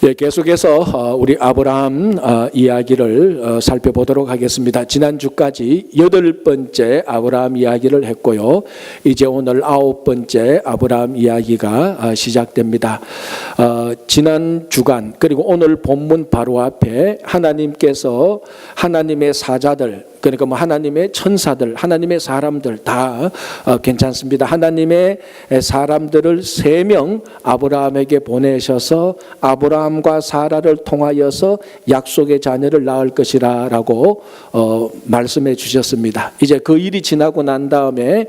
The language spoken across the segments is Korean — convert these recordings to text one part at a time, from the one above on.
예, 계속해서 우리 아브라함 이야기를 살펴보도록 하겠습니다. 지난주까지 8번째 아브라함 이야기를 했고요. 이제 오늘 9번째 아브라함 이야기가 시작됩니다. 지난 주간 그리고 오늘 본문 바로 앞에 하나님께서 하나님의 사자들, 그러니까 뭐 하나님의 천사들, 하나님의 사람들 다 괜찮습니다. 하나님의 사람들을 3명 아브라함에게 보내셔서 아브라함과 사라를 통하여서 약속의 자녀를 낳을 것이라고 말씀해 주셨습니다. 이제 그 일이 지나고 난 다음에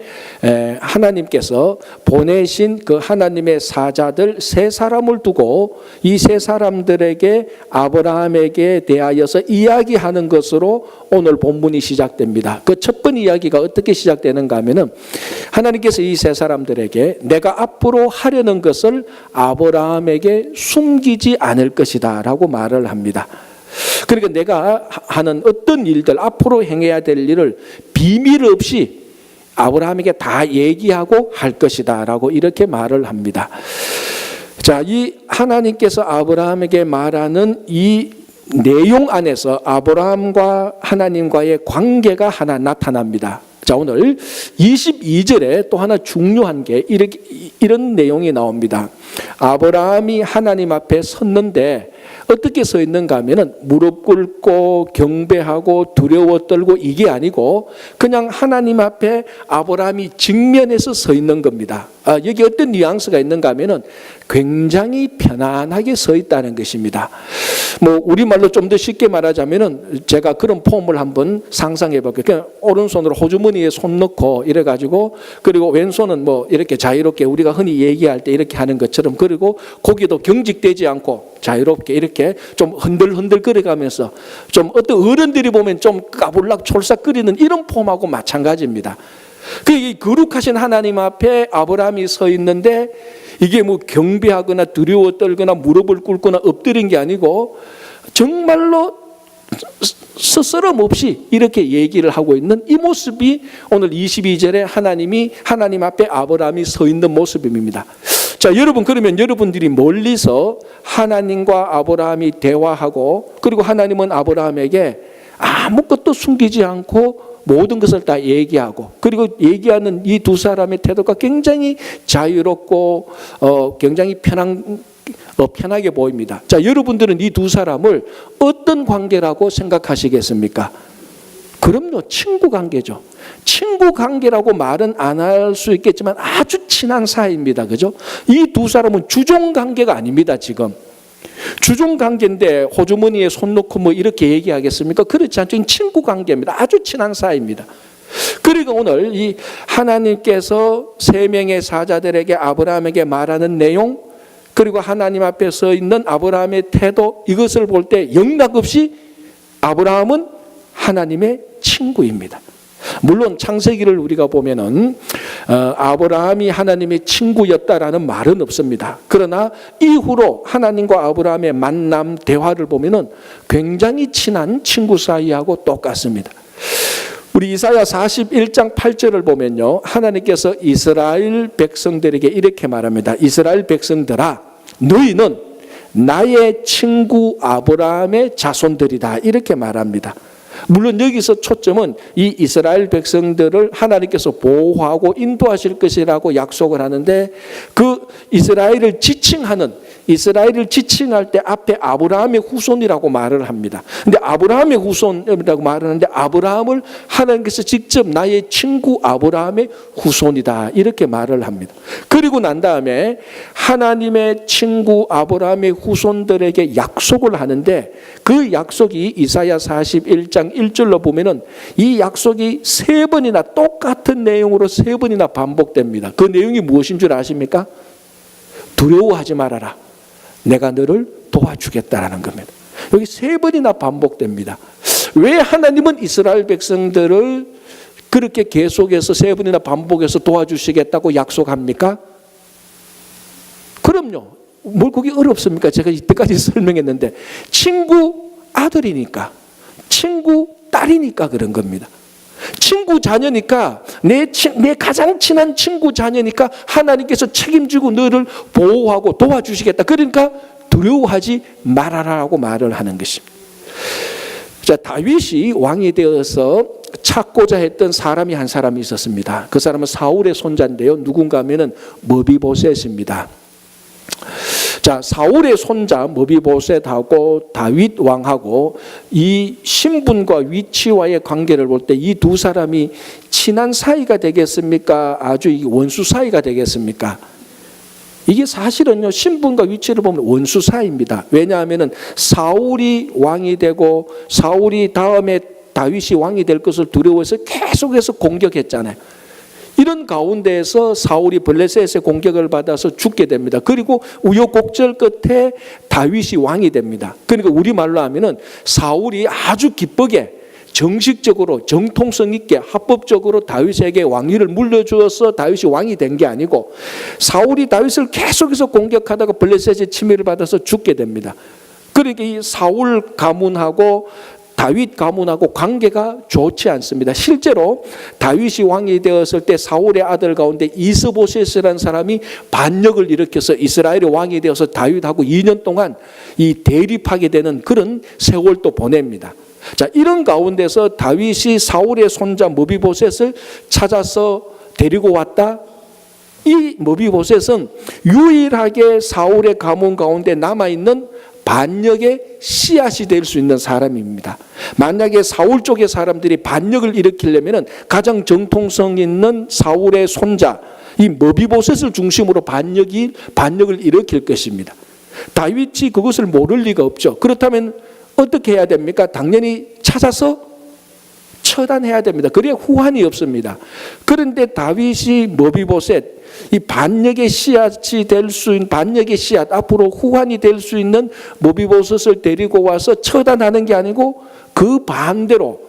하나님께서 보내신 그 하나님의 사자들 3사람을 두고 이 3사람들에게 아브라함에게 대하여서 이야기하는 것으로 오늘 본문이 시작됩니다. 그 첫 번째 이야기가 어떻게 시작되는가 하면은 하나님께서 이 3사람들에게 내가 앞으로 하려는 것을 아브라함에게 숨기지 않을 것이다 라고 말을 합니다. 그러니까 내가 하는 어떤 일들, 앞으로 행해야 될 일을 비밀 없이 아브라함에게 다 얘기하고 할 것이다 라고 이렇게 말을 합니다. 자, 이 하나님께서 아브라함에게 말하는 이 내용 안에서 아브라함과 하나님과의 관계가 하나 나타납니다. 자, 오늘 22절에 또 하나 중요한 게 이런 내용이 나옵니다. 아브라함이 하나님 앞에 섰는데 어떻게 서 있는가 하면은 무릎 꿇고 경배하고 두려워 떨고 이게 아니고 그냥 하나님 앞에 아브라함이 직면해서 서 있는 겁니다. 여기 어떤 뉘앙스가 있는가 하면은 굉장히 편안하게 서 있다는 것입니다. 뭐 우리말로 좀 더 쉽게 말하자면은 제가 그런 폼을 한번 상상해 볼게요. 그냥 오른손으로 호주머니에 손 넣고 이래 가지고 그리고 왼손은 뭐 이렇게 자유롭게 우리가 흔히 얘기할 때 이렇게 하는 것처럼 그리고 고개도 경직되지 않고 자유롭게 이렇게 좀 흔들흔들 거려가면서 좀 어떤 어른들이 보면 좀 까불락 촐싹거리는 이런 폼하고 마찬가지입니다. 이 거룩하신 하나님 앞에 아브라함이 서 있는데 이게 뭐 경배하거나 두려워 떨거나 무릎을 꿇거나 엎드린 게 아니고 정말로 스스럼 없이 이렇게 얘기를 하고 있는 이 모습이 오늘 22절에 하나님 앞에 아브라함이 서 있는 모습입니다. 자, 여러분, 그러면 여러분들이 멀리서 하나님과 아브라함이 대화하고 그리고 하나님은 아브라함에게 아무것도 숨기지 않고 모든 것을 다 얘기하고 그리고 얘기하는 이 두 사람의 태도가 굉장히 자유롭고 굉장히 편하게 보입니다. 자, 여러분들은 이 두 사람을 어떤 관계라고 생각하시겠습니까? 그럼요, 친구 관계죠. 친구 관계라고 말은 안 할 수 있겠지만 아주 친한 사이입니다. 그죠? 이 두 사람은 주종 관계가 아닙니다, 지금. 주종 관계인데 호주머니에 손 놓고 뭐 이렇게 얘기하겠습니까? 그렇지 않죠. 친구 관계입니다. 아주 친한 사이입니다. 그리고 오늘 이 하나님께서 3명의 사자들에게 아브라함에게 말하는 내용 그리고 하나님 앞에 서 있는 아브라함의 태도 이것을 볼 때 영락없이 아브라함은 하나님의 친구입니다. 물론 창세기를 우리가 보면은 아브라함이 하나님의 친구였다라는 말은 없습니다. 그러나 이후로 하나님과 아브라함의 만남 대화를 보면은 굉장히 친한 친구 사이하고 똑같습니다. 우리 이사야 41장 8절을 보면요, 하나님께서 이스라엘 백성들에게 이렇게 말합니다. 이스라엘 백성들아, 너희는 나의 친구 아브라함의 자손들이다 이렇게 말합니다. 물론 여기서 초점은 이 이스라엘 백성들을 하나님께서 보호하고 인도하실 것이라고 약속을 하는데 그 이스라엘을 지칭할 때 앞에 아브라함의 후손이라고 말을 합니다. 근데 아브라함의 후손이라고 말을 하는데 아브라함을 하나님께서 직접 나의 친구 아브라함의 후손이다 이렇게 말을 합니다. 그리고 난 다음에 하나님의 친구 아브라함의 후손들에게 약속을 하는데 그 약속이 이사야 41장 1절로 보면은 이 약속이 3번이나 똑같은 내용으로 3번이나 반복됩니다. 그 내용이 무엇인 줄 아십니까? 두려워하지 말아라. 내가 너를 도와주겠다라는 겁니다. 여기 3번이나 반복됩니다. 왜 하나님은 이스라엘 백성들을 그렇게 계속해서 3번이나 반복해서 도와주시겠다고 약속합니까? 그럼요. 뭘 그게 어렵습니까? 제가 이때까지 설명했는데 친구 아들이니까 친구 딸이니까 그런 겁니다. 친구 자녀니까 내 가장 친한 친구 자녀니까 하나님께서 책임지고 너를 보호하고 도와주시겠다. 그러니까 두려워하지 말아라라고 말을 하는 것입니다. 자, 다윗이 왕이 되어서 찾고자 했던 사람이 한 사람이 있었습니다. 그 사람은 사울의 손자인데요. 누군가 하면은 머비보셋입니다. 자, 사울의 손자 머비보셋하고 다윗 왕하고 이 신분과 위치와의 관계를 볼 때 이 두 사람이 친한 사이가 되겠습니까? 아주 원수 사이가 되겠습니까? 이게 사실은요, 신분과 위치를 보면 원수 사이입니다. 왜냐하면은 사울이 왕이 되고 사울이 다음에 다윗이 왕이 될 것을 두려워해서 계속해서 공격했잖아요. 이런 가운데에서 사울이 블레셋의 공격을 받아서 죽게 됩니다. 그리고 우여곡절 끝에 다윗이 왕이 됩니다. 그러니까 우리말로 하면은 사울이 아주 기쁘게 정식적으로 정통성 있게 합법적으로 다윗에게 왕위를 물려주어서 다윗이 왕이 된 게 아니고 사울이 다윗을 계속해서 공격하다가 블레셋의 침해를 받아서 죽게 됩니다. 그러니까 이 사울 가문하고 다윗 가문하고 관계가 좋지 않습니다. 실제로 다윗이 왕이 되었을 때 사울의 아들 가운데 이스보셋이라는 사람이 반역을 일으켜서 이스라엘의 왕이 되어서 다윗하고 2년 동안 이 대립하게 되는 그런 세월도 보냅니다. 자, 이런 가운데서 다윗이 사울의 손자 머비보셋을 찾아서 데리고 왔다. 이 머비보셋은 유일하게 사울의 가문 가운데 남아있는 반역의 씨앗이 될 수 있는 사람입니다. 만약에 사울 쪽의 사람들이 반역을 일으키려면 가장 정통성 있는 사울의 손자 이 머비보셋을 중심으로 반역을 일으킬 것입니다. 다윗이 그것을 모를 리가 없죠. 그렇다면 어떻게 해야 됩니까? 당연히 찾아서 처단해야 됩니다. 그래야 후환이 없습니다. 그런데 다윗이 머비보셋 이 반역의 씨앗이 될 수 있는 반역의 씨앗 앞으로 후환이 될 수 있는 머비보셋을 데리고 와서 처단하는 게 아니고 그 반대로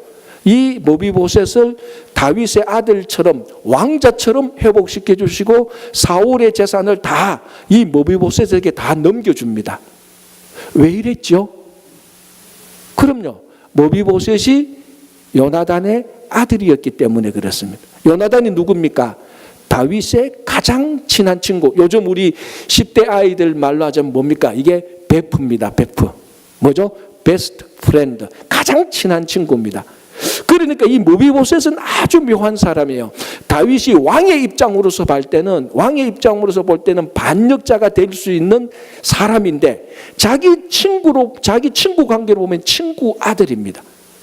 이 머비보셋을 다윗의 아들처럼 왕자처럼 회복시켜 주시고 사울의 재산을 다 이 머비보셋에게 다 넘겨줍니다. 왜 이랬죠? 그럼요. 머비보셋이 요나단의 아들이었기 때문에 그렇습니다. 요나단이 누굽니까? 다윗의 가장 친한 친구. 요즘 우리 10대 아이들 말로 하자면 뭡니까? 이게 베프입니다. 베프. 뭐죠? 베스트 프렌드. 가장 친한 친구입니다. 그러니까 이 머비보셋은 아주 묘한 사람이에요. 다윗이 왕의 입장으로서 볼 때는 반역자가 될 수 있는 사람인데 자기 친구 관계로 보면 친구 아들입니다.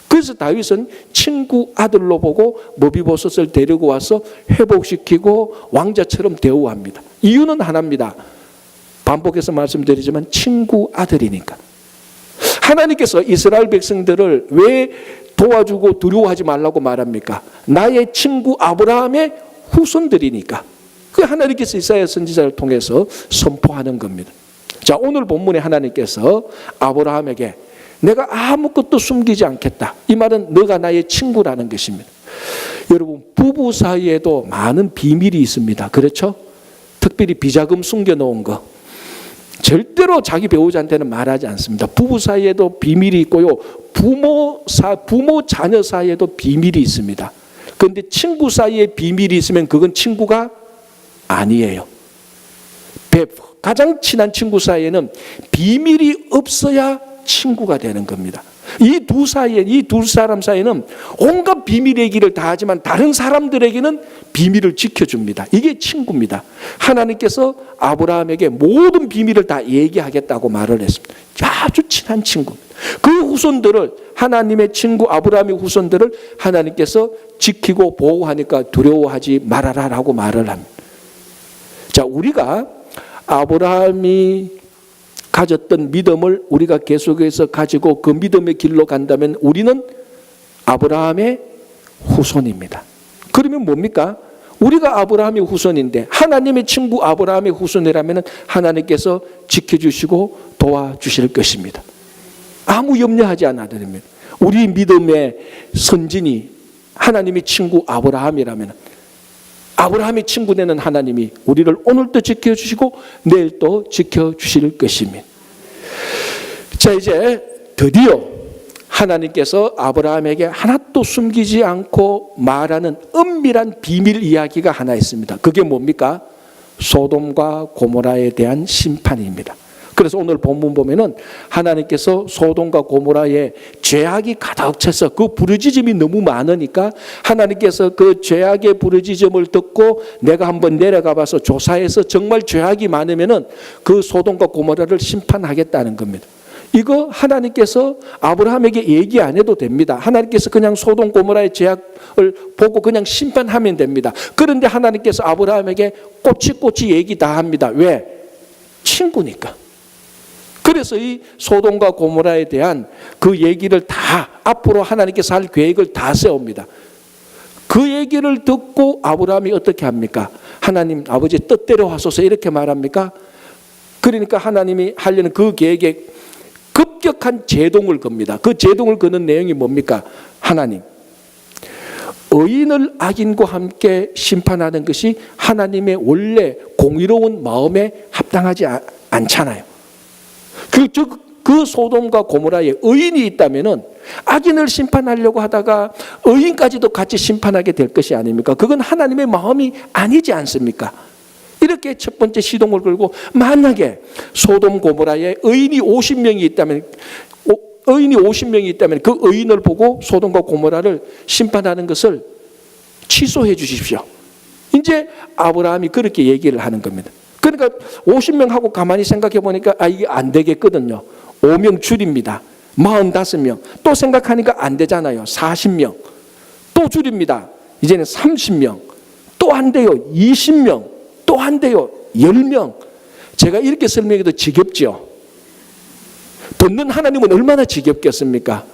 그래서 다윗은 친구 아들로 보고 머비보셋을 데리고 와서 회복시키고 왕자처럼 대우합니다. 이유는 하나입니다. 반복해서 말씀드리지만 친구 아들이니까. 하나님께서 이스라엘 백성들을 왜 도와주고 두려워하지 말라고 말합니까? 나의 친구 아브라함의 후손들이니까. 그 하나님께서 이사야 선지자를 통해서 선포하는 겁니다. 자, 오늘 본문에 하나님께서 아브라함에게 내가 아무것도 숨기지 않겠다. 이 말은 너가 나의 친구라는 것입니다. 여러분, 부부 사이에도 많은 비밀이 있습니다. 그렇죠? 특별히 비자금 숨겨놓은 거. 절대로 자기 배우자한테는 말하지 않습니다. 부부 사이에도 비밀이 있고요. 부모 자녀 사이에도 비밀이 있습니다. 그런데 친구 사이에 비밀이 있으면 그건 친구가 아니에요. 가장 친한 친구 사이에는 비밀이 없어야 친구가 되는 겁니다. 이 두 사람 사이에는 온갖 비밀 얘기를 다 하지만 다른 사람들에게는 비밀을 지켜줍니다. 이게 친구입니다. 하나님께서 아브라함에게 모든 비밀을 다 얘기하겠다고 말을 했습니다. 아주 친한 친구. 그 후손들을 하나님의 친구 아브라함의 후손들을 하나님께서 지키고 보호하니까 두려워하지 말아라라고 말을 합니다. 자, 우리가 아브라함이 가졌던 믿음을 우리가 계속해서 가지고 그 믿음의 길로 간다면 우리는 아브라함의 후손입니다. 그러면 뭡니까? 우리가 아브라함의 후손인데 하나님의 친구 아브라함의 후손이라면 하나님께서 지켜주시고 도와주실 것입니다. 아무 염려하지 않아도 됩니다. 우리 믿음의 선진이 하나님의 친구 아브라함이라면 아브라함의 친구 되는 하나님이 우리를 오늘도 지켜주시고 내일도 지켜주실 것입니다. 자, 이제 드디어 하나님께서 아브라함에게 하나도 숨기지 않고 말하는 은밀한 비밀 이야기가 하나 있습니다. 그게 뭡니까? 소돔과 고모라에 대한 심판입니다. 그래서 오늘 본문 보면은 하나님께서 소돔과 고모라에 죄악이 가득 차서 그 부르짖음이 너무 많으니까 하나님께서 그 죄악의 부르짖음을 듣고 내가 한번 내려가 봐서 조사해서 정말 죄악이 많으면은 그 소돔과 고모라를 심판하겠다는 겁니다. 이거 하나님께서 아브라함에게 얘기 안 해도 됩니다. 하나님께서 그냥 소돔 고모라의 죄악을 보고 그냥 심판하면 됩니다. 그런데 하나님께서 아브라함에게 꼬치꼬치 얘기 다 합니다. 왜? 친구니까. 그래서 이 소돔과 고모라에 대한 그 얘기를 다 앞으로 하나님께서 할 계획을 다 세웁니다. 그 얘기를 듣고 아브라함이 어떻게 합니까? 하나님 아버지 뜻대로 하소서 이렇게 말합니까? 그러니까 하나님이 하려는 그 계획에 급격한 제동을 겁니다. 그 제동을 거는 내용이 뭡니까? 하나님, 의인을 악인과 함께 심판하는 것이 하나님의 원래 공의로운 마음에 합당하지 않잖아요. 그 소돔과 고모라에 의인이 있다면은 악인을 심판하려고 하다가 의인까지도 같이 심판하게 될 것이 아닙니까? 그건 하나님의 마음이 아니지 않습니까? 이렇게 첫 번째 시동을 걸고 만약에 소돔 고모라에 의인이 50명이 있다면 그 의인을 보고 소돔과 고모라를 심판하는 것을 취소해 주십시오. 이제 아브라함이 그렇게 얘기를 하는 겁니다. 그러니까 50명하고 가만히 생각해 보니까 이게 안 되겠거든요. 5명 줄입니다. 45명. 또 생각하니까 안 되잖아요. 40명. 또 줄입니다. 이제는 30명. 또 안 돼요. 20명. 또 안 돼요. 10명. 제가 이렇게 설명해도 지겹죠. 듣는 하나님은 얼마나 지겹겠습니까?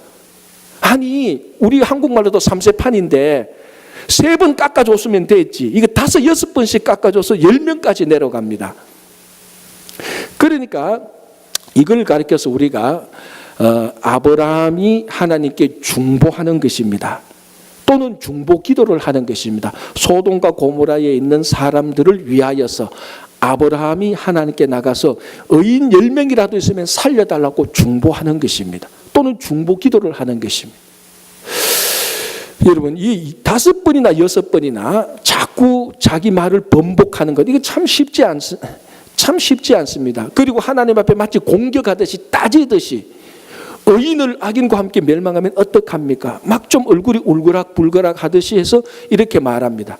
아니 우리 한국말로도 3세판인데 3번 깎아줬으면 됐지. 이거 5, 6번씩 깎아줘서 10명까지 내려갑니다. 그러니까 이걸 가르쳐서 우리가 아브라함이 하나님께 중보하는 것입니다. 또는 중보 기도를 하는 것입니다. 소돔과 고모라에 있는 사람들을 위하여서 아브라함이 하나님께 나가서 의인 10명이라도 있으면 살려달라고 중보하는 것입니다. 또는 중보 기도를 하는 것입니다. 여러분 이 5번이나 6번이나 자꾸 자기 말을 번복하는 것 이거 참 쉽지 않습니다. 그리고 하나님 앞에 마치 공격하듯이 따지듯이 의인을 악인과 함께 멸망하면 어떡합니까? 막 좀 얼굴이 울그락불그락 하듯이 해서 이렇게 말합니다.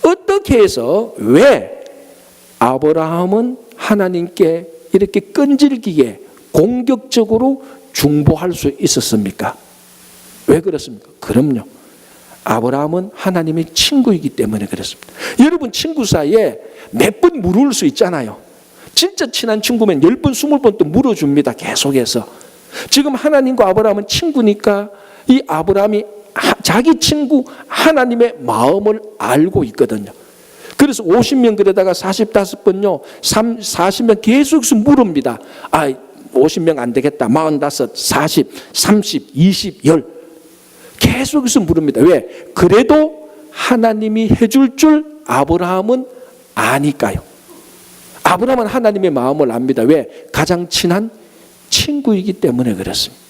어떻게 해서 왜 아브라함은 하나님께 이렇게 끈질기게 공격적으로 중보할 수 있었습니까? 왜 그렇습니까? 그럼요. 아브라함은 하나님의 친구이기 때문에 그렇습니다. 여러분 친구 사이에 몇 번 물을 수 있잖아요. 진짜 친한 친구면 10번, 20번 또 물어줍니다. 계속해서. 지금 하나님과 아브라함은 친구니까 이 아브라함이 자기 친구 하나님의 마음을 알고 있거든요. 그래서 50명 그러다가 45번요. 40명 계속해서 물읍니다. 50명 안 되겠다. 45, 40, 30, 20, 10 계속해서 물읍니다. 왜? 그래도 하나님이 해줄 줄 아브라함은 아니까요. 아브라함은 하나님의 마음을 압니다. 왜? 가장 친한 친구이기 때문에 그렇습니다.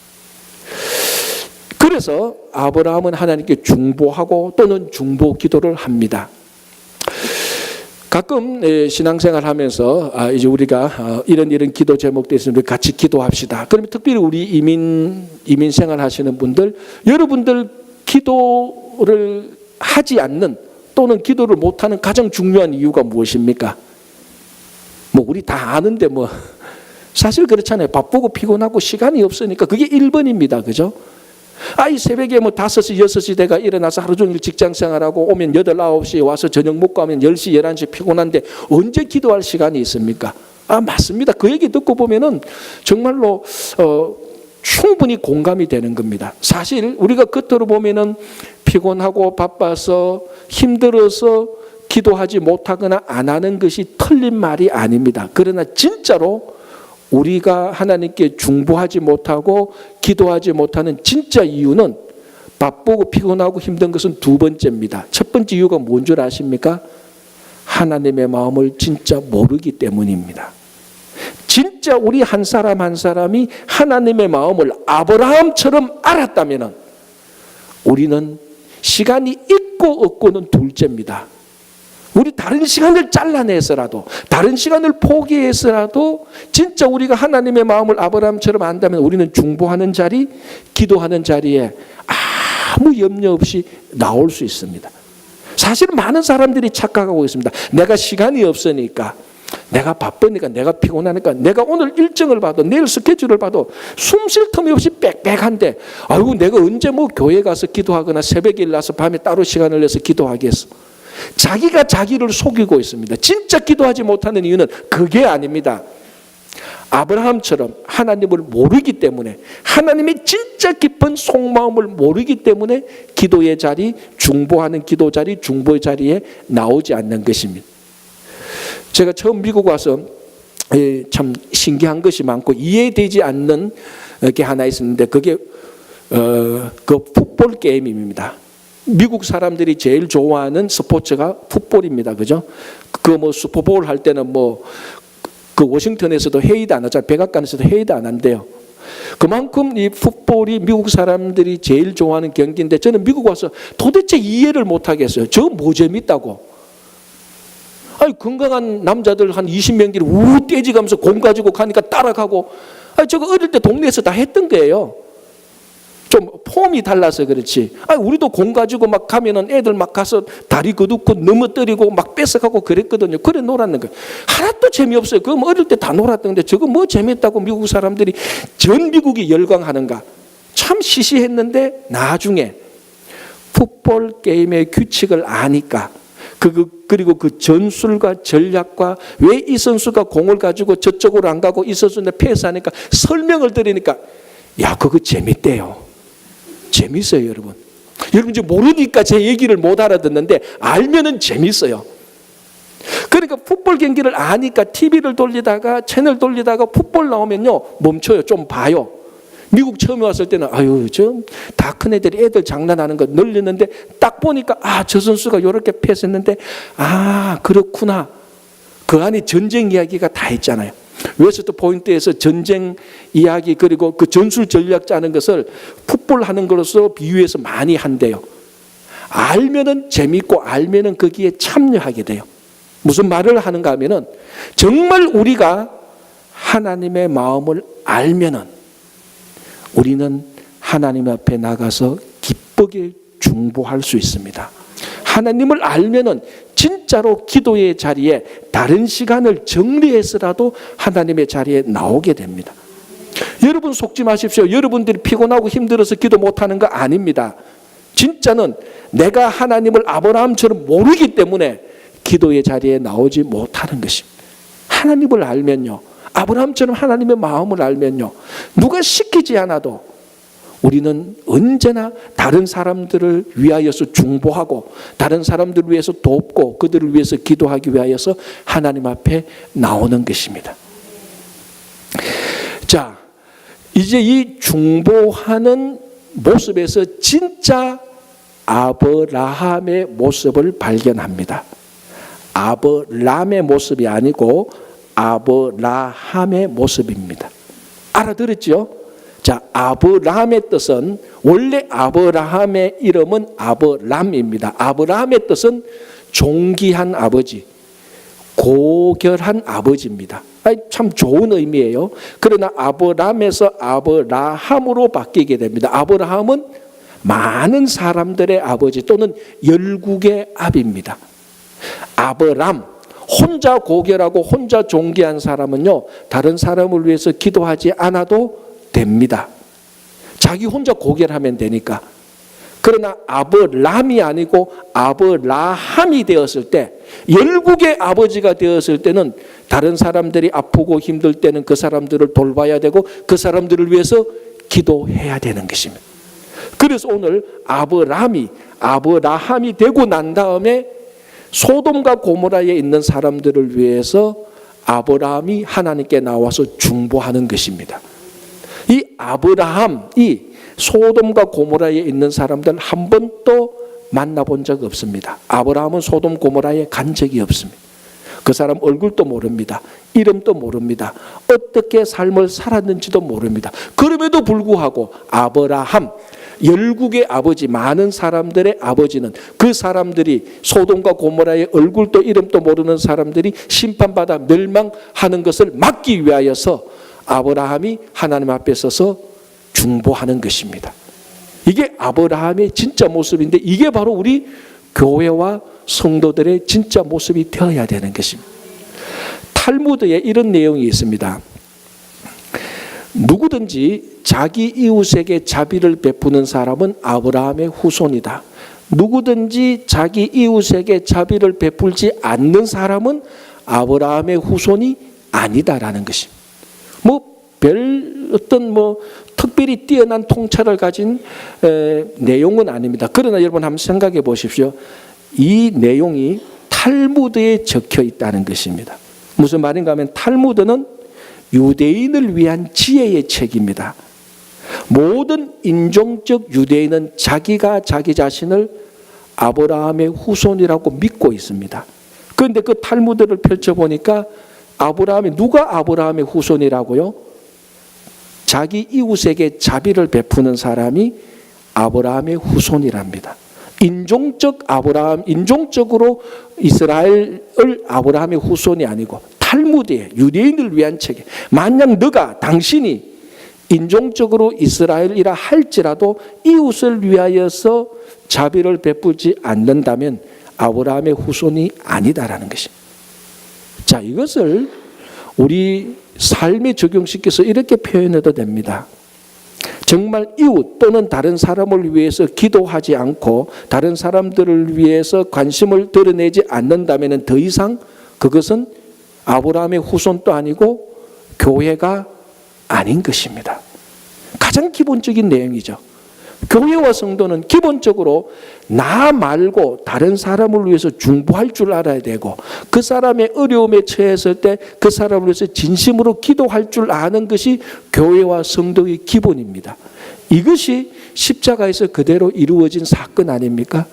그래서 아브라함은 하나님께 중보하고 또는 중보 기도를 합니다. 가끔 신앙생활 하면서 이제 우리가 이런 기도 제목도 있으면 같이 기도합시다. 그러면 특별히 우리 이민 생활 하시는 분들, 여러분들 기도를 하지 않는 또는 기도를 못하는 가장 중요한 이유가 무엇입니까? 우리 다 아는데 사실 그렇잖아요. 바쁘고 피곤하고 시간이 없으니까 그게 1번입니다. 그죠? 이 새벽에 5시, 6시 내가 일어나서 하루 종일 직장 생활하고 오면 8, 9시에 와서 저녁 먹고 하면 10시, 11시 피곤한데 언제 기도할 시간이 있습니까? 맞습니다. 그 얘기 듣고 보면은 정말로 충분히 공감이 되는 겁니다. 사실 우리가 겉으로 보면은 피곤하고 바빠서 힘들어서 기도하지 못하거나 안 하는 것이 틀린 말이 아닙니다. 그러나 진짜로 우리가 하나님께 중보하지 못하고 기도하지 못하는 진짜 이유는 바쁘고 피곤하고 힘든 것은 2번째입니다. 첫 번째 이유가 뭔 줄 아십니까? 하나님의 마음을 진짜 모르기 때문입니다. 진짜 우리 한 사람 한 사람이 하나님의 마음을 아브라함처럼 알았다면 우리는 시간이 있고 없고는 둘째입니다. 우리 다른 시간을 잘라내서라도, 다른 시간을 포기해서라도 진짜 우리가 하나님의 마음을 아브라함처럼 안다면 우리는 중보하는 자리, 기도하는 자리에 아무 염려 없이 나올 수 있습니다. 사실은 많은 사람들이 착각하고 있습니다. 내가 시간이 없으니까, 내가 바쁘니까, 내가 피곤하니까, 내가 오늘 일정을 봐도, 내일 스케줄을 봐도 숨 쉴 틈이 없이 빽빽한데, 아이고 내가 언제 뭐 교회 가서 기도하거나 새벽에 일어나서 밤에 따로 시간을 내서 기도하겠어. 자기가 자기를 속이고 있습니다. 진짜 기도하지 못하는 이유는 그게 아닙니다. 아브라함처럼 하나님을 모르기 때문에, 하나님의 진짜 깊은 속마음을 모르기 때문에 기도의 자리, 중보하는 기도 자리, 중보의 자리에 나오지 않는 것입니다. 제가 처음 미국 와서 참 신기한 것이 많고 이해되지 않는 게 하나 있었는데, 그게 그 풋볼 게임입니다. 미국 사람들이 제일 좋아하는 스포츠가 풋볼입니다. 그죠? 그 뭐 슈퍼볼 할 때는 뭐 그 워싱턴에서도 회의도 안 하잖아요. 백악관에서도 회의도 안 한대요. 그만큼 이 풋볼이 미국 사람들이 제일 좋아하는 경기인데, 저는 미국 와서 도대체 이해를 못 하겠어요. 저거 뭐 재밌다고? 아니, 건강한 남자들 한 20명끼리 우 떼지가면서 공 가지고 가니까 따라가고, 아니, 저거 어릴 때 동네에서 다 했던 거예요. 좀 폼이 달라서 그렇지. 아니, 우리도 공 가지고 막 가면은 애들 막 가서 다리 거두고 넘어뜨리고 막 뺏어가고 그랬거든요. 그래 놀았는 거예요. 하나도 재미없어요. 그거 뭐 어릴 때 다 놀았던데 저거 뭐 재밌다고 미국 사람들이, 전 미국이 열광하는가. 참 시시했는데 나중에 풋볼 게임의 규칙을 아니까, 그리고 그 전술과 전략과 왜 이 선수가 공을 가지고 저쪽으로 안 가고 이 선수는 패스하니까 설명을 드리니까, 야, 그거 재밌대요. 재밌어요, 여러분. 여러분 이제 모르니까 제 얘기를 못 알아듣는데 알면은 재밌어요. 그러니까 풋볼 경기를 아니까 TV를 돌리다가 채널 돌리다가 풋볼 나오면요 멈춰요. 좀 봐요. 미국 처음에 왔을 때는 아유 좀 다 큰 애들이 애들 장난하는 거 늘리는데, 딱 보니까 아, 저 선수가 이렇게 패스했는데, 아 그렇구나. 그 안에 전쟁 이야기가 다 있잖아요. 웨스트 포인트에서 전쟁 이야기, 그리고 그 전술 전략 짜는 것을 풋볼 하는 것으로 비유해서 많이 한대요. 알면은 재밌고 알면은 거기에 참여하게 돼요. 무슨 말을 하는가 하면은, 정말 우리가 하나님의 마음을 알면은 우리는 하나님 앞에 나가서 기쁘게 중보할 수 있습니다. 하나님을 알면은 진짜로 기도의 자리에 다른 시간을 정리해서라도 하나님의 자리에 나오게 됩니다. 여러분 속지 마십시오. 여러분들이 피곤하고 힘들어서 기도 못하는 거 아닙니다. 진짜는 내가 하나님을 아브라함처럼 모르기 때문에 기도의 자리에 나오지 못하는 것입니다. 하나님을 알면요, 아브라함처럼 하나님의 마음을 알면요, 누가 시키지 않아도 우리는 언제나 다른 사람들을 위하여서 중보하고, 다른 사람들을 위해서 돕고, 그들을 위해서 기도하기 위하여서 하나님 앞에 나오는 것입니다. 자, 이제 이 중보하는 모습에서 진짜 아브라함의 모습을 발견합니다. 아브람의 모습이 아니고 아브라함의 모습입니다. 알아들었죠? 자, 아브라함의 뜻은, 원래 아브라함의 이름은 아브람입니다. 아브라함의 뜻은 존귀한 아버지, 고결한 아버지입니다. 참 좋은 의미예요. 그러나 아브람에서 아브라함으로 바뀌게 됩니다. 아브라함은 많은 사람들의 아버지 또는 열국의 아비입니다. 아브람, 혼자 고결하고 혼자 존귀한 사람은요, 다른 사람을 위해서 기도하지 않아도 됩니다. 자기 혼자 고결하면 되니까. 그러나 아브람이 아니고 아브라함이 되었을 때, 열국의 아버지가 되었을 때는 다른 사람들이 아프고 힘들 때는 그 사람들을 돌봐야 되고 그 사람들을 위해서 기도해야 되는 것입니다. 그래서 오늘 아브라함이 되고 난 다음에 소돔과 고모라에 있는 사람들을 위해서 아브라함이 하나님께 나와서 중보하는 것입니다. 이 아브라함이 소돔과 고모라에 있는 사람들 한 번도 만나본 적 없습니다. 아브라함은 소돔 고모라에 간 적이 없습니다. 그 사람 얼굴도 모릅니다. 이름도 모릅니다. 어떻게 삶을 살았는지도 모릅니다. 그럼에도 불구하고 아브라함, 열국의 아버지, 많은 사람들의 아버지는 그 사람들이 소돔과 고모라의 얼굴도 이름도 모르는 사람들이 심판받아 멸망하는 것을 막기 위하여서 아브라함이 하나님 앞에 서서 중보하는 것입니다. 이게 아브라함의 진짜 모습인데 이게 바로 우리 교회와 성도들의 진짜 모습이 되어야 되는 것입니다. 탈무드에 이런 내용이 있습니다. 누구든지 자기 이웃에게 자비를 베푸는 사람은 아브라함의 후손이다. 누구든지 자기 이웃에게 자비를 베풀지 않는 사람은 아브라함의 후손이 아니다라는 것입니다. 별 어떤 특별히 뛰어난 통찰을 가진 내용은 아닙니다. 그러나 여러분 한번 생각해 보십시오. 이 내용이 탈무드에 적혀 있다는 것입니다. 무슨 말인가 하면 탈무드는 유대인을 위한 지혜의 책입니다. 모든 인종적 유대인은 자기가 자기 자신을 아브라함의 후손이라고 믿고 있습니다. 그런데 그 탈무드를 펼쳐보니까 누가 아브라함의 후손이라고요? 자기 이웃에게 자비를 베푸는 사람이 아브라함의 후손이랍니다. 인종적으로 이스라엘을 아브라함의 후손이 아니고 탈무드에 유대인을 위한 책에 만약 당신이 인종적으로 이스라엘이라 할지라도 이웃을 위하여서 자비를 베풀지 않는다면 아브라함의 후손이 아니다라는 것입니다. 자, 이것을 우리 삶에 적용시켜서 이렇게 표현해도 됩니다. 정말 이웃 또는 다른 사람을 위해서 기도하지 않고 다른 사람들을 위해서 관심을 드러내지 않는다면 더 이상 그것은 아브라함의 후손도 아니고 교회가 아닌 것입니다. 가장 기본적인 내용이죠. 교회와 성도는 기본적으로 나 말고 다른 사람을 위해서 중보할 줄 알아야 되고 그 사람의 어려움에 처했을 때 그 사람을 위해서 진심으로 기도할 줄 아는 것이 교회와 성도의 기본입니다. 이것이 십자가에서 그대로 이루어진 사건 아닙니까?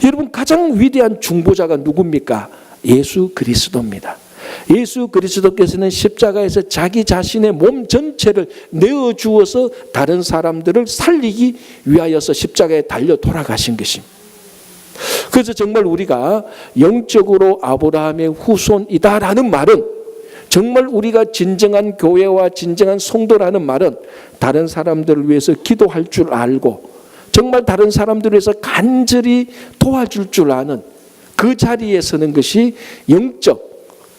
여러분 가장 위대한 중보자가 누굽니까? 예수 그리스도입니다. 예수 그리스도께서는 십자가에서 자기 자신의 몸 전체를 내어주어서 다른 사람들을 살리기 위하여서 십자가에 달려 돌아가신 것입니다. 그래서 정말 우리가 영적으로 아브라함의 후손이다라는 말은 정말 우리가 진정한 교회와 진정한 성도라는 말은 다른 사람들을 위해서 기도할 줄 알고 정말 다른 사람들을 위해서 간절히 도와줄 줄 아는 그 자리에 서는 것이 영적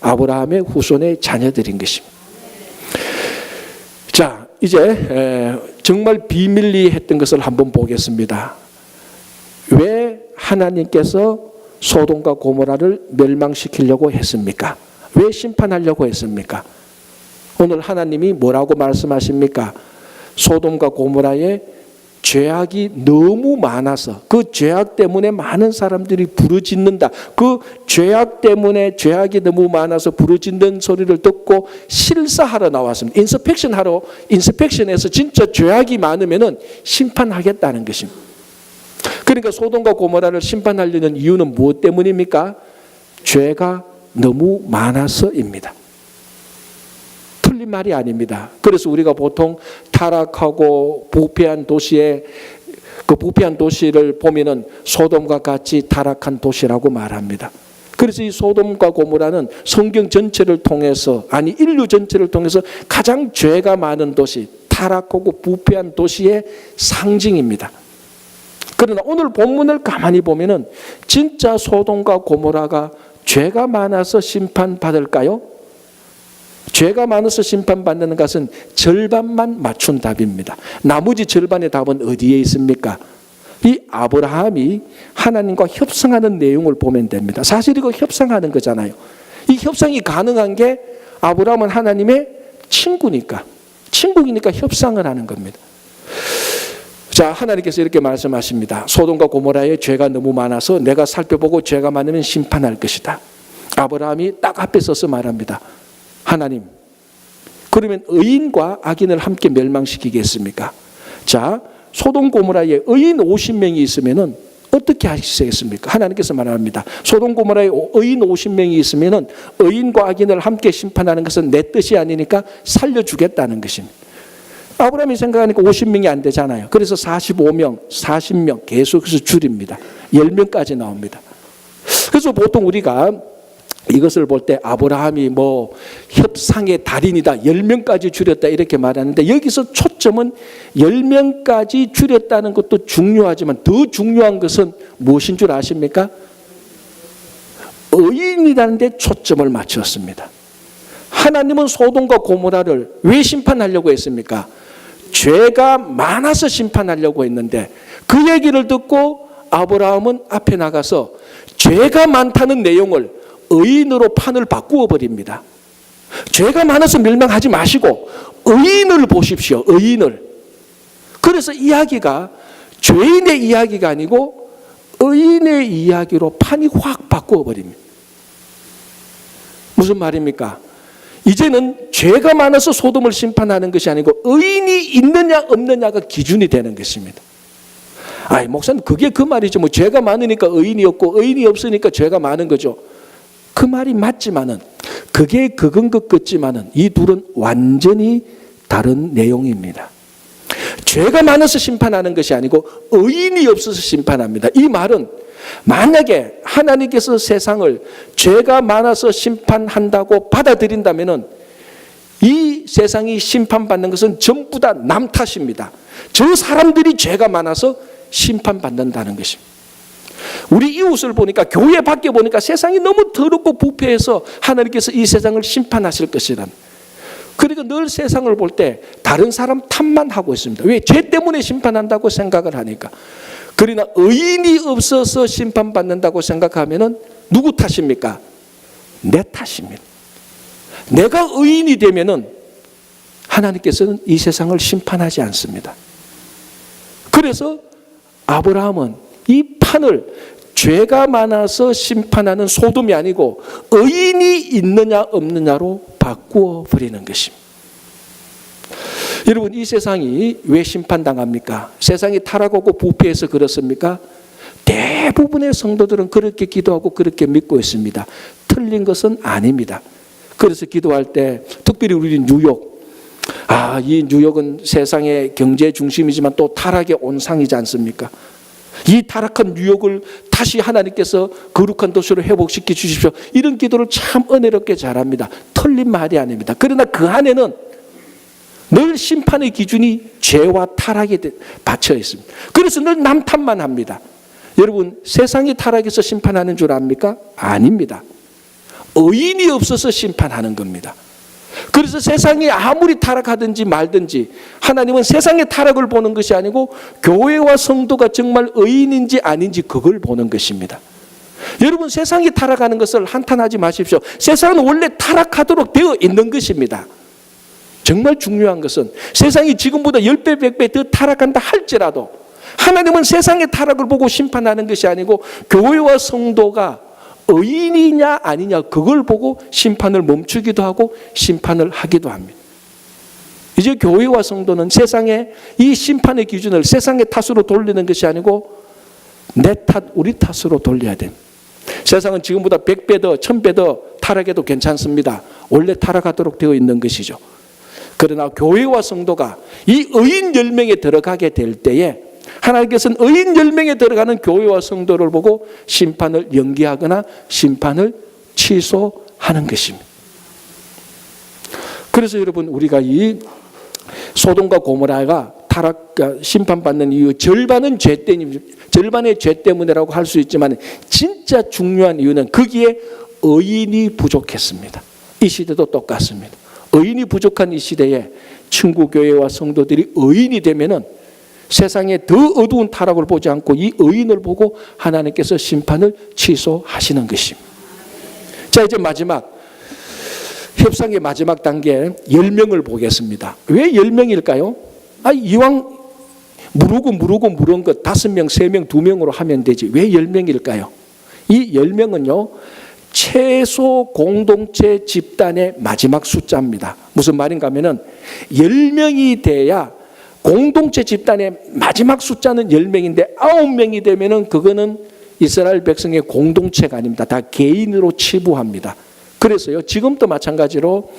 아브라함의 후손의 자녀들인 것입니다. 자, 이제 정말 비밀리 했던 것을 한번 보겠습니다. 왜 하나님께서 소돔과 고모라를 멸망시키려고 했습니까? 왜 심판하려고 했습니까? 오늘 하나님이 뭐라고 말씀하십니까? 소돔과 고모라의 죄악이 너무 많아서 그 죄악 때문에 많은 사람들이 부르짖는다. 그 죄악 때문에 죄악이 너무 많아서 부르짖는 소리를 듣고 실사하러 나왔습니다. 인스펙션에서 진짜 죄악이 많으면은 심판하겠다는 것입니다. 그러니까 소돔과 고모라를 심판하려는 이유는 무엇 때문입니까? 죄가 너무 많아서입니다. 틀린 말이 아닙니다. 그래서 우리가 보통 타락하고 부패한 도시에 그 부패한 도시를 보면은 소돔과 같이 타락한 도시라고 말합니다. 그래서 이 소돔과 고모라는 성경 전체를 통해서 인류 전체를 통해서 가장 죄가 많은 도시, 타락하고 부패한 도시의 상징입니다. 그러나 오늘 본문을 가만히 보면은 진짜 소돔과 고모라가 죄가 많아서 심판받을까요? 죄가 많아서 심판받는 것은 절반만 맞춘 답입니다. 나머지 절반의 답은 어디에 있습니까? 이 아브라함이 하나님과 협상하는 내용을 보면 됩니다. 사실 이거 협상하는 거잖아요. 이 협상이 가능한 게 아브라함은 하나님의 친구니까 협상을 하는 겁니다. 자, 하나님께서 이렇게 말씀하십니다. 소돔과 고모라의 죄가 너무 많아서 내가 살펴보고 죄가 많으면 심판할 것이다. 아브라함이 딱 앞에 서서 말합니다. 하나님, 그러면 의인과 악인을 함께 멸망시키겠습니까? 자, 소돔 고모라에 의인 50명이 있으면은 어떻게 하시겠습니까? 하나님께서 말합니다. 소돔 고모라에 의인 50명이 있으면은 의인과 악인을 함께 심판하는 것은 내 뜻이 아니니까 살려주겠다는 것입니다. 아브라함이 생각하니까 50명이 안 되잖아요. 그래서 45명, 40명 계속해서 줄입니다. 10명까지 나옵니다. 그래서 보통 우리가 이것을 볼 때 아브라함이 뭐 협상의 달인이다, 10명까지 줄였다 이렇게 말하는데, 여기서 초점은 10명까지 줄였다는 것도 중요하지만 더 중요한 것은 무엇인 줄 아십니까? 의인이라는 데 초점을 맞추었습니다. 하나님은 소돔과 고모라를 왜 심판하려고 했습니까? 죄가 많아서 심판하려고 했는데, 그 얘기를 듣고 아브라함은 앞에 나가서 죄가 많다는 내용을 의인으로 판을 바꾸어 버립니다. 죄가 많아서 멸망하지 마시고 의인을 보십시오. 의인을. 그래서 이야기가 죄인의 이야기가 아니고 의인의 이야기로 판이 확 바꾸어 버립니다. 무슨 말입니까? 이제는 죄가 많아서 소돔을 심판하는 것이 아니고 의인이 있느냐 없느냐가 기준이 되는 것입니다. 아이, 목사님, 그게 그 말이죠. 뭐 죄가 많으니까 의인이 없고 의인이 없으니까 죄가 많은 거죠. 그 말이 맞지만은, 그게 그건 것 같지만은 이 둘은 완전히 다른 내용입니다. 죄가 많아서 심판하는 것이 아니고 의인이 없어서 심판합니다. 이 말은 만약에 하나님께서 세상을 죄가 많아서 심판한다고 받아들인다면은 이 세상이 심판받는 것은 전부 다 남 탓입니다. 저 사람들이 죄가 많아서 심판받는다는 것입니다. 우리 이웃을 보니까, 교회 밖에 보니까 세상이 너무 더럽고 부패해서 하나님께서 이 세상을 심판하실 것이란, 그러니까 늘 세상을 볼 때 다른 사람 탓만 하고 있습니다. 왜? 죄 때문에 심판한다고 생각을 하니까. 그러나 의인이 없어서 심판받는다고 생각하면은 누구 탓입니까? 내 탓입니다. 내가 의인이 되면은 하나님께서는 이 세상을 심판하지 않습니다. 그래서 아브라함은 이 판을 죄가 많아서 심판하는 소돔이 아니고 의인이 있느냐 없느냐로 바꾸어 버리는 것입니다. 여러분, 이 세상이 왜 심판당합니까? 세상이 타락하고 부패해서 그렇습니까? 대부분의 성도들은 그렇게 기도하고 그렇게 믿고 있습니다. 틀린 것은 아닙니다. 그래서 기도할 때 특별히 우리 뉴욕, 이 뉴욕은 세상의 경제 중심이지만 또 타락의 온상이지 않습니까? 이 타락한 뉴욕을 다시 하나님께서 거룩한 도시로 회복시켜 주십시오. 이런 기도를 참 은혜롭게 잘합니다. 틀린 말이 아닙니다. 그러나 그 안에는 늘 심판의 기준이 죄와 타락에 받쳐 있습니다. 그래서 늘 남 탓만 합니다. 여러분, 세상이 타락해서 심판하는 줄 압니까? 아닙니다. 의인이 없어서 심판하는 겁니다. 그래서 세상이 아무리 타락하든지 말든지 하나님은 세상의 타락을 보는 것이 아니고 교회와 성도가 정말 의인인지 아닌지 그걸 보는 것입니다. 여러분, 세상이 타락하는 것을 한탄하지 마십시오. 세상은 원래 타락하도록 되어 있는 것입니다. 정말 중요한 것은 세상이 지금보다 10배, 100배 더 타락한다 할지라도 하나님은 세상의 타락을 보고 심판하는 것이 아니고 교회와 성도가 의인이냐 아니냐 그걸 보고 심판을 멈추기도 하고 심판을 하기도 합니다. 이제 교회와 성도는 세상의 이 심판의 기준을 세상의 탓으로 돌리는 것이 아니고 내 탓, 우리 탓으로 돌려야 됩니다. 세상은 지금보다 100배 더, 1000배 더 타락해도 괜찮습니다. 원래 타락하도록 되어 있는 것이죠. 그러나 교회와 성도가 이 의인 10명에 들어가게 될 때에 하나님께서는 의인 10명에 들어가는 교회와 성도를 보고 심판을 연기하거나 심판을 취소하는 것입니다. 그래서 여러분, 우리가 이 소돔과 고모라가 심판받는 이유, 절반의 죄 때문이라고 할 수 있지만 진짜 중요한 이유는 거기에 의인이 부족했습니다. 이 시대도 똑같습니다. 의인이 부족한 이 시대에 친구교회와 성도들이 의인이 되면은 세상에 더 어두운 타락을 보지 않고 이 의인을 보고 하나님께서 심판을 취소하시는 것입니다. 자, 이제 마지막, 협상의 마지막 단계 10명을 보겠습니다. 왜 10명일까요? 이왕 물은 것 5명, 3명, 2명으로 하면 되지. 왜 10명일까요? 이 10명은요, 최소 공동체 집단의 마지막 숫자입니다. 무슨 말인가 하면은 10명이 돼야 공동체 집단의 마지막 숫자는 10명인데 9명이 되면은 그거는 이스라엘 백성의 공동체가 아닙니다. 다 개인으로 치부합니다. 그래서요, 지금도 마찬가지로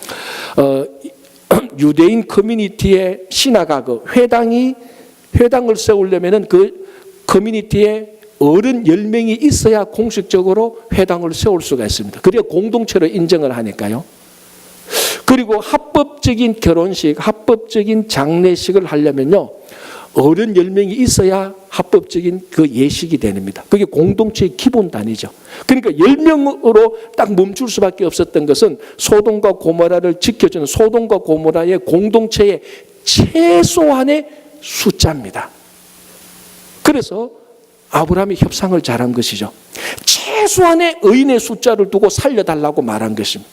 유대인 커뮤니티의 신화가 회당을 세우려면은 그 커뮤니티에 어른 10명이 있어야 공식적으로 회당을 세울 수가 있습니다. 그래야 공동체로 인정을 하니까요. 그리고 합법적인 결혼식, 합법적인 장례식을 하려면요, 어른 10명이 있어야 합법적인 그 예식이 됩니다. 그게 공동체의 기본 단위죠. 그러니까 10명으로 딱 멈출 수밖에 없었던 것은 소돔과 고모라를 지켜주는 소돔과 고모라의 공동체의 최소한의 숫자입니다. 그래서 아브라함이 협상을 잘한 것이죠. 최소한의 의인의 숫자를 두고 살려달라고 말한 것입니다.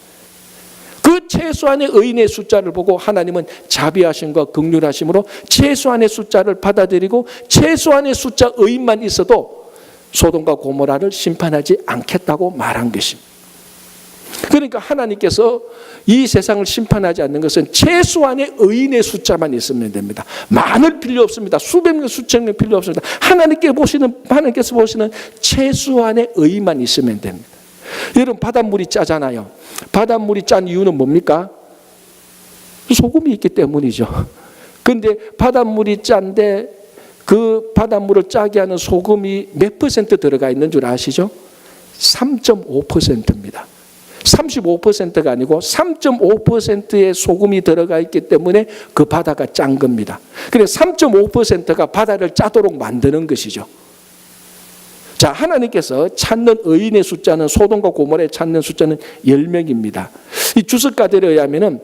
그 최소한의 의인의 숫자를 보고 하나님은 자비하심과 긍휼하심으로 최소한의 숫자를 받아들이고 최소한의 숫자 의인만 있어도 소돔과 고모라를 심판하지 않겠다고 말한 것입니다. 그러니까 하나님께서 이 세상을 심판하지 않는 것은 최소한의 의인의 숫자만 있으면 됩니다. 많을 필요 없습니다. 수백 명, 수천 명 필요 없습니다. 하나님께서 보시는 최소한의 의인만 있으면 됩니다. 여러분, 바닷물이 짜잖아요. 바닷물이 짠 이유는 뭡니까? 소금이 있기 때문이죠. 그런데 바닷물이 짠데 그 바닷물을 짜게 하는 소금이 몇 퍼센트 들어가 있는 줄 아시죠? 3.5%입니다. 35%가 아니고 3.5%의 소금이 들어가 있기 때문에 그 바다가 짠 겁니다. 그래서 3.5%가 바다를 짜도록 만드는 것이죠. 자, 하나님께서 찾는 의인의 숫자는 소돔과 고모라에 찾는 숫자는 10명입니다. 이 주석가들에 의하면은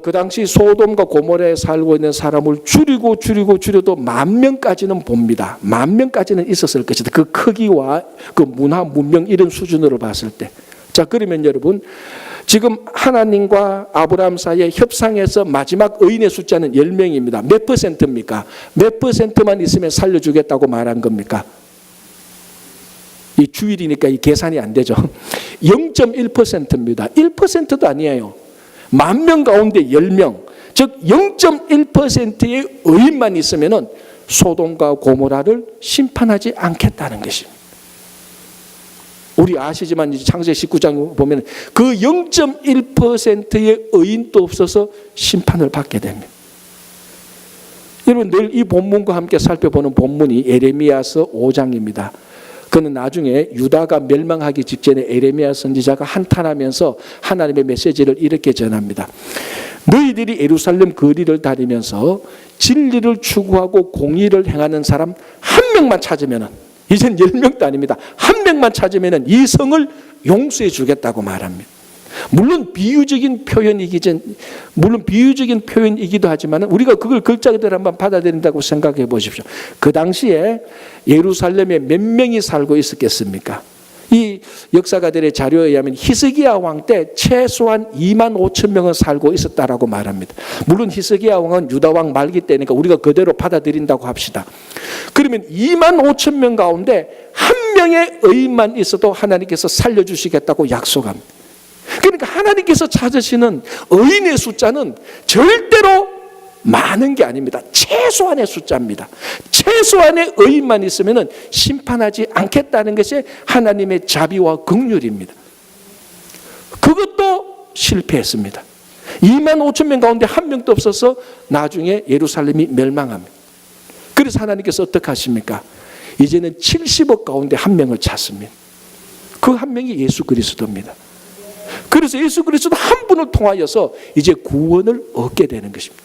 그 당시 소돔과 고모라에 살고 있는 사람을 줄여도 10,000명까지는 봅니다. 10,000명까지는 있었을 것이다. 그 크기와 그 문화, 문명 이런 수준으로 봤을 때. 자, 그러면 여러분, 지금 하나님과 아브라함 사이에 협상에서 마지막 의인의 숫자는 10명입니다. 몇 퍼센트입니까? 몇 퍼센트만 있으면 살려주겠다고 말한 겁니까? 이 주일이니까 이 계산이 안 되죠. 0.1%입니다. 1%도 아니에요. 10,000명 가운데 10명, 즉 0.1%의 의인만 있으면은 소돔과 고모라를 심판하지 않겠다는 것입니다. 우리 아시지만 이제 창세기 19장 보면 그 0.1%의 의인도 없어서 심판을 받게 됩니다. 여러분, 늘 이 본문과 함께 살펴보는 본문이 에레미야서 5장입니다. 그는 나중에 유다가 멸망하기 직전에 에레미야 선지자가 한탄하면서 하나님의 메시지를 이렇게 전합니다. 너희들이 예루살렘 거리를 다니면서 진리를 추구하고 공의를 행하는 사람 한 명만 찾으면은, 이젠 10명도 아닙니다. 한 명만 찾으면은 이 성을 용서해 주겠다고 말합니다. 물론 비유적인 표현이기도 하지만 우리가 그걸 글자그대로 한번 받아들인다고 생각해 보십시오. 그 당시에 예루살렘에 몇 명이 살고 있었겠습니까? 이 역사가들의 자료에 의하면 히스기야 왕 때 최소한 25,000명은 살고 있었다라고 말합니다. 물론 히스기야 왕은 유다 왕 말기 때니까 우리가 그대로 받아들인다고 합시다. 그러면 25,000명 가운데 한 명의 의인만 있어도 하나님께서 살려주시겠다고 약속합니다. 그러니까 하나님께서 찾으시는 의인의 숫자는 절대로 많은 게 아닙니다. 최소한의 숫자입니다. 최소한의 의인만 있으면 심판하지 않겠다는 것이 하나님의 자비와 긍휼입니다. 그것도 실패했습니다. 25,000명 가운데 한 명도 없어서 나중에 예루살렘이 멸망합니다. 그래서 하나님께서 어떻게 하십니까? 이제는 70억 가운데 한 명을 찾습니다. 그 한 명이 예수 그리스도입니다. 그래서 예수 그리스도 한 분을 통하여서 이제 구원을 얻게 되는 것입니다.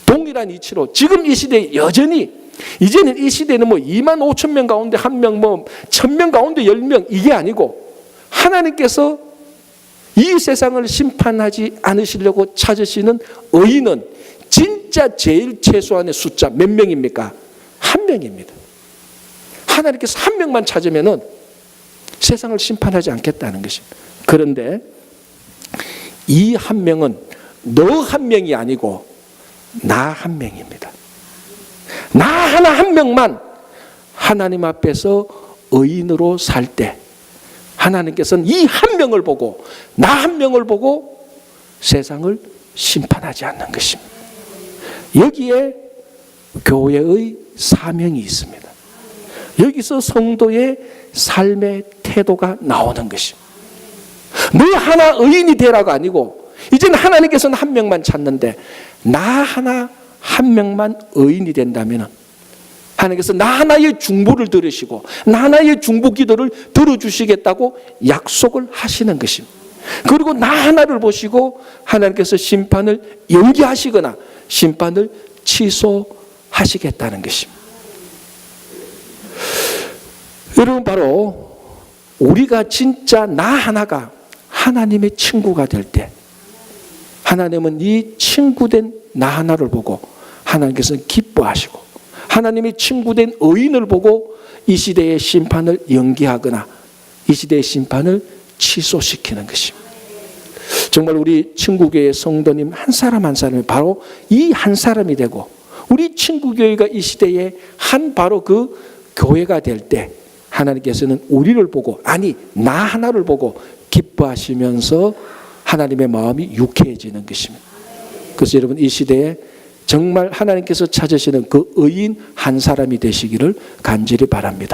동일한 이치로 지금 이 시대에 여전히, 이제는 이 시대는 25,000명 가운데 한 명, 1,000명 가운데 10명 이게 아니고 하나님께서 이 세상을 심판하지 않으시려고 찾으시는 의인은 진짜 제일 최소한의 숫자 몇 명입니까? 한 명입니다. 하나님께서 한 명만 찾으면은 세상을 심판하지 않겠다는 것입니다. 그런데 이 한 명은 너 한 명이 아니고 나 한 명입니다. 나 하나 한 명만 하나님 앞에서 의인으로 살 때 하나님께서는 이 한 명을 보고, 나 한 명을 보고 세상을 심판하지 않는 것입니다. 여기에 교회의 사명이 있습니다. 여기서 성도의 삶의 태도가 나오는 것입니다. 너 하나 의인이 되라가 아니고 이제는 하나님께서는 한 명만 찾는데 나 하나 한 명만 의인이 된다면 하나님께서 나 하나의 중보를 들으시고 나 하나의 중보 기도를 들어주시겠다고 약속을 하시는 것입니다. 그리고 나 하나를 보시고 하나님께서 심판을 연기하시거나 심판을 취소하시겠다는 것입니다. 여러분, 바로 우리가 진짜 나 하나가 하나님의 친구가 될 때 하나님은 이 친구된 나 하나를 보고 하나님께서는 기뻐하시고 하나님의 친구된 의인을 보고 이 시대의 심판을 연기하거나 이 시대의 심판을 취소시키는 것입니다. 정말 우리 친구교회 성도님 한 사람 한 사람이 바로 이 한 사람이 되고 우리 친구교회가 이 시대에 한 바로 그 교회가 될 때 하나님께서는 우리를 보고 아니 나 하나를 보고 기뻐하시면서 하나님의 마음이 유쾌해지는 것입니다. 그래서 여러분 이 시대에 정말 하나님께서 찾으시는 그 의인 한 사람이 되시기를 간절히 바랍니다.